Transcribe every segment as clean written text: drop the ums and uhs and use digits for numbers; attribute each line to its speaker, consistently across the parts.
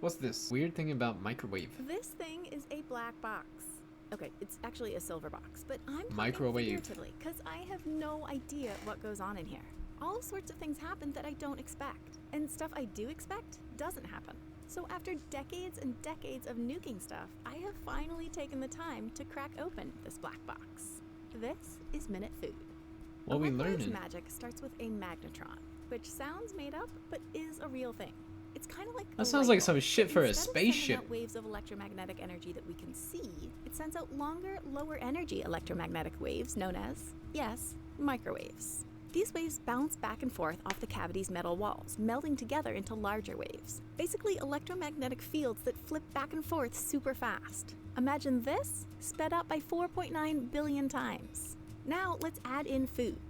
Speaker 1: What's this weird thing about microwave?
Speaker 2: This thing is a black box. Okay, it's actually a silver box, but I'm talking
Speaker 1: Microwave.
Speaker 2: figuratively because I have no idea what goes on in here. All sorts of things happen that I don't expect, and stuff I do expect doesn't happen. So after decades and decades of nuking stuff, I have finally taken the time to crack open this black box. This is Minute Food.
Speaker 1: What we
Speaker 2: Microwave's
Speaker 1: learning?
Speaker 2: magic starts with a magnetron, which sounds made up but is a real thing. It's kind of like
Speaker 1: That sounds like some shit for a
Speaker 2: instead of sending
Speaker 1: spaceship.
Speaker 2: out waves of electromagnetic energy that we can see, it sends out longer, lower energy electromagnetic waves known as, yes, microwaves. These waves bounce back and forth off the cavity's metal walls, melding together into larger waves. Basically, electromagnetic fields that flip back and forth super fast. Imagine this sped up by 4.9 billion times. Now let's add in food.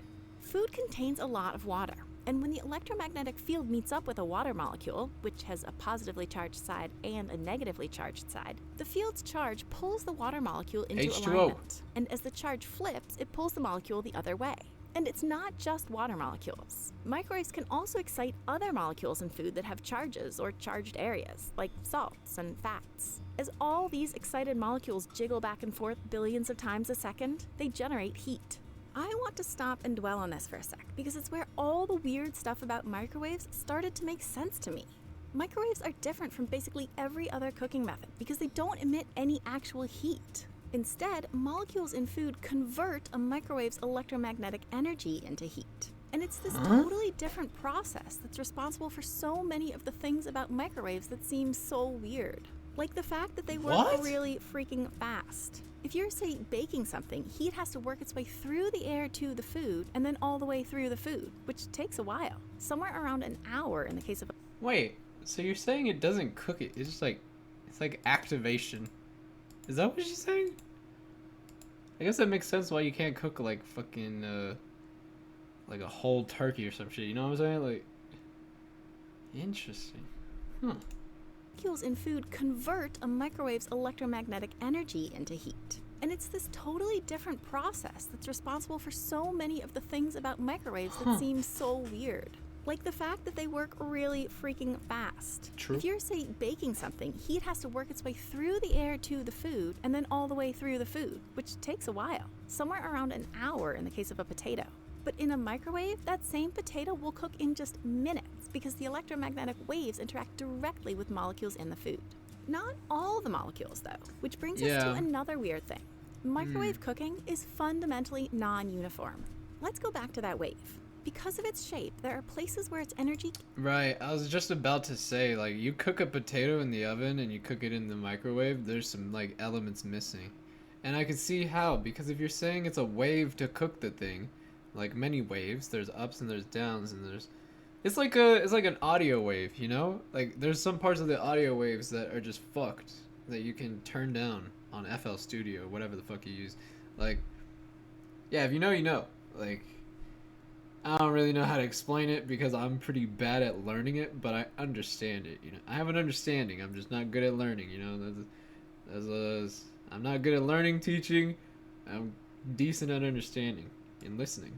Speaker 2: Food contains a lot of water. And when the electromagnetic field meets up with a water molecule, which has a positively charged side and a negatively charged side, the field's charge pulls the water molecule into
Speaker 1: H2O.
Speaker 2: alignment. And as the charge flips, it pulls the molecule the other way. And it's not just water molecules. Microwaves can also excite other molecules in food that have charges or charged areas, like salts and fats. As all these excited molecules jiggle back and forth billions of times a second, they generate heat. I want to stop and dwell on this for a sec, because it's where all the weird stuff about microwaves started to make sense to me. Microwaves are different from basically every other cooking method because they don't emit any actual heat. Instead, molecules in food convert a microwave's electromagnetic energy into heat. And it's this totally different process that's responsible for so many of the things about microwaves that seem so weird. Like the fact that they work
Speaker 1: What?
Speaker 2: really freaking fast. If you're, say, baking something, heat has to work its way through the air to the food and then all the way through the food, which takes a while. Somewhere around an hour in the case of
Speaker 1: Wait, so you're saying it doesn't cook it? It's just like, it's like activation. Is that what she's saying? I guess that makes sense why you can't cook like fucking, like a whole turkey or some shit. You know what I'm saying? Like, interesting. Huh.
Speaker 2: molecules in food convert a microwave's electromagnetic energy into heat. And it's this totally different process that's responsible for so many of the things about microwaves that seem so weird. Like the fact that they work really freaking fast.
Speaker 1: True.
Speaker 2: If you're, say, baking something, heat has to work its way through the air to the food and then all the way through the food, which takes a while. Somewhere around an hour in the case of a potato. But in a microwave, that same potato will cook in just minutes because the electromagnetic waves interact directly with molecules in the food. Not all the molecules, though, which brings us to another weird thing. Microwave cooking is fundamentally non-uniform. Let's go back to that wave. Because of its shape, there are places where its energy...
Speaker 1: Right, I was just about to say, like, you cook a potato in the oven and you cook it in the microwave, there's some, like, elements missing. And I can see how, because if you're saying it's a wave to cook the thing, like many waves, there's ups and there's downs and there's... It's like an audio wave, you know? Like, there's some parts of the audio waves that are just fucked, that you can turn down on FL Studio, whatever the fuck you use. Like, yeah, if you know, you know. Like... I don't really know how to explain it because I'm pretty bad at learning it, but I understand it. You know, I have an understanding. I'm just not good at learning. You know, I'm not good at learning, teaching. I'm decent at understanding and listening.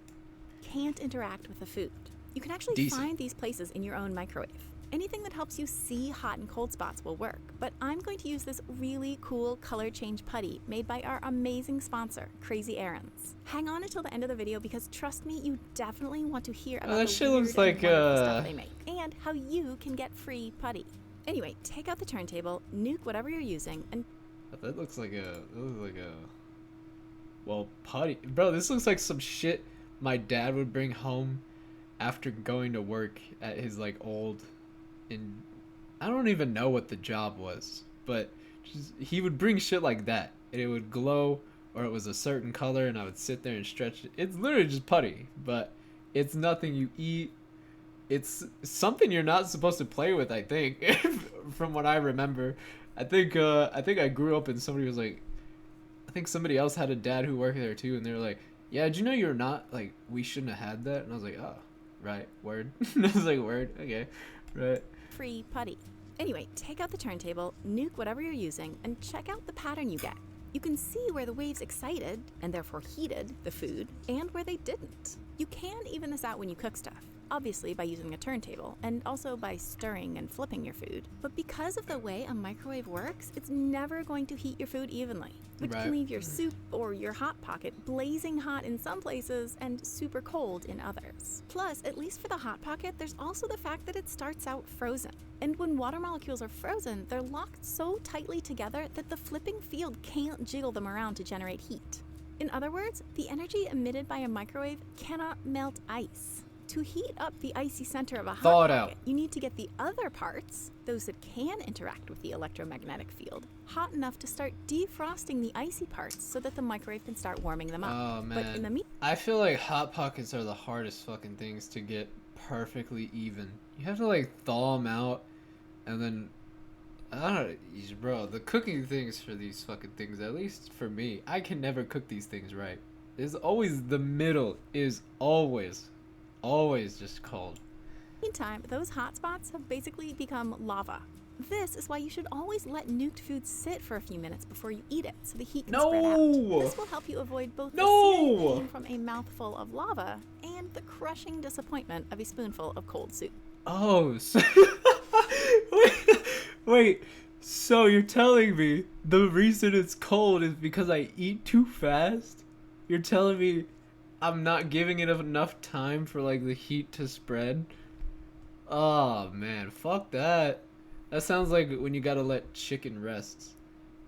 Speaker 2: can't interact with the food. You can actually find these places in your own microwave. Anything that helps you see hot and cold spots will work, but I'm going to use this really cool color change putty made by our amazing sponsor, Crazy Errands. Hang on until the end of the video because trust me, you definitely want to hear about the weird and wonderful stuff they make and how you can get free putty. Anyway, take out the turntable, nuke whatever you're using, and
Speaker 1: that looks like a well, putty, bro. This looks like some shit my dad would bring home after going to work at his like old. And I don't even know what the job was, but he would bring shit like that, and it would glow, or it was a certain color, and I would sit there and stretch it. It's literally just putty, but it's nothing you eat. It's something you're not supposed to play with, I think, from what I remember. I think I grew up and somebody was like, I think somebody else had a dad who worked there too, and they were like, yeah, did you know you're not, like, we shouldn't have had that? And I was like, oh, right, word. And I was like, word, okay, right.
Speaker 2: Free putty. Anyway, take out the turntable, nuke whatever you're using, and check out the pattern you get. You can see where the waves excited, and therefore heated, the food, and where they didn't. You can even this out when you cook stuff. obviously by using a turntable, and also by stirring and flipping your food. But because of the way a microwave works, it's never going to heat your food evenly, which can leave your soup or your Hot Pocket blazing hot in some places and super cold in others. Plus, at least for the Hot Pocket, there's also the fact that it starts out frozen. And when water molecules are frozen, they're locked so tightly together that the flipping field can't jiggle them around to generate heat. In other words, the energy emitted by a microwave cannot melt ice. To heat up the icy center of a Hot Pocket, you need to get the other parts, those that can interact with the electromagnetic field, hot enough to start defrosting the icy parts so that the microwave can start warming them up.
Speaker 1: Oh man,
Speaker 2: But in the
Speaker 1: I feel like Hot Pockets are the hardest fucking things to get perfectly even. You have to like thaw them out, and then I don't know, bro. The cooking things for these fucking things, at least for me, I can never cook these things right. There's always the middle is always just cold.
Speaker 2: meantime, those hot spots have basically become lava. This is why you should always let nuked food sit for a few minutes before you eat it, so the heat can spread out. This will help you avoid both the searing pain from a mouthful of lava and the crushing disappointment of a spoonful of cold soup.
Speaker 1: Oh, so wait. So you're telling me the reason it's cold is because I eat too fast? You're telling me I'm not giving it enough time for like the heat to spread? Oh man, fuck that. That sounds like when you gotta let chicken rest.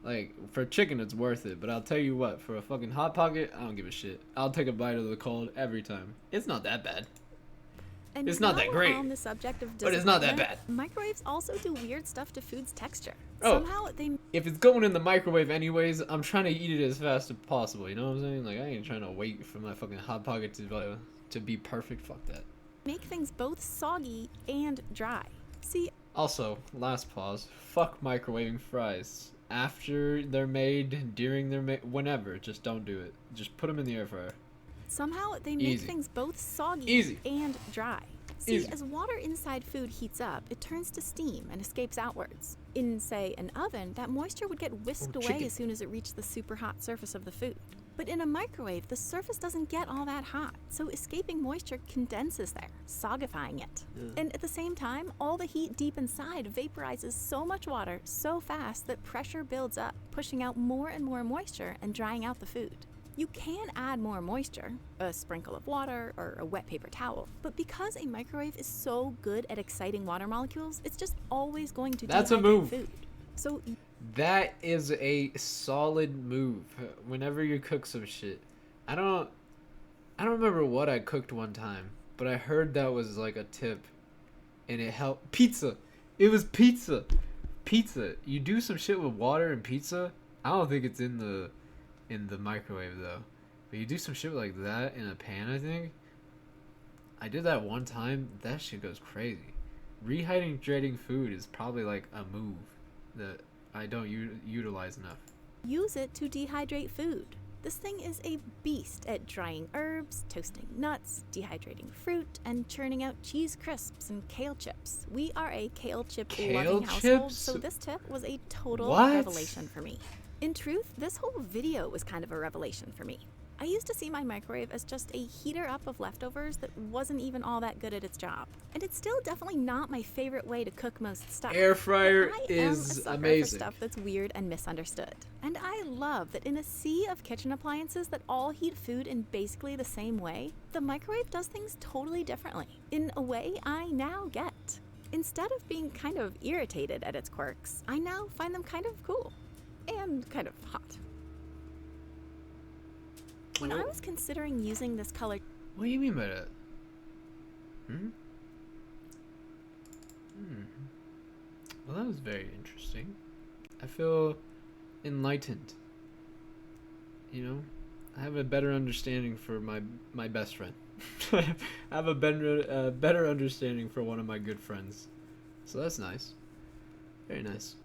Speaker 1: Like, for chicken it's worth it, but I'll tell you what, for a fucking Hot Pocket, I don't give a shit. I'll take a bite of the cold every time. It's not that bad.
Speaker 2: And
Speaker 1: it's not that great,
Speaker 2: on the subject of
Speaker 1: but it's not that bad.
Speaker 2: Microwaves also do weird stuff to food's texture.
Speaker 1: Oh,
Speaker 2: Somehow they...
Speaker 1: if it's going in the microwave anyways, I'm trying to eat it as fast as possible, you know what I'm saying? Like, I ain't trying to wait for my fucking Hot Pocket to be perfect. Fuck that.
Speaker 2: make things both soggy and dry. See...
Speaker 1: Also, last pause, fuck microwaving fries. After they're made, during they're made, whenever, just don't do it. Just put them in the air fryer.
Speaker 2: Somehow they make things both soggy and dry. See, as water inside food heats up, it turns to steam and escapes outwards. In, say, an oven, that moisture would get whisked away as soon as it reached the super hot surface of the food. But in a microwave, the surface doesn't get all that hot, so escaping moisture condenses there, sogifying it. And at the same time, all the heat deep inside vaporizes so much water so fast that pressure builds up, pushing out more and more moisture and drying out the food. You can add more moisture, a sprinkle of water or a wet paper towel, but because a microwave is so good at exciting water molecules, it's just always going to dehydrate food. So
Speaker 1: that is a solid move whenever you cook some shit. I don't remember what I cooked one time, but I heard that was like a tip and it helped. Pizza. It was pizza. You do some shit with water and pizza. I don't think it's in the microwave though, but you do some shit like that in a pan. I think I did that one time. That shit goes crazy. Rehydrating food is probably like a move that I don't utilize enough.
Speaker 2: Use it to dehydrate food. This thing is a beast at drying herbs, toasting nuts, dehydrating fruit, and churning out cheese crisps and kale chips. We are a kale chip loving household, so this tip was a total revelation for me. In truth, this whole video was kind of a revelation for me. I used to see my microwave as just a heater up of leftovers that wasn't even all that good at its job. And it's still definitely not my favorite way to cook most stuff.
Speaker 1: Air fryer is amazing.
Speaker 2: For stuff that's weird and misunderstood. And I love that in a sea of kitchen appliances that all heat food in basically the same way, the microwave does things totally differently, in a way I now get. Instead of being kind of irritated at its quirks, I now find them kind of cool. And kind of hot. When I was considering using this color...
Speaker 1: What do you mean by that? Well, that was very interesting. I feel enlightened. You know? I have a better understanding for my best friend. I have a better understanding for one of my good friends. So that's nice. Very nice.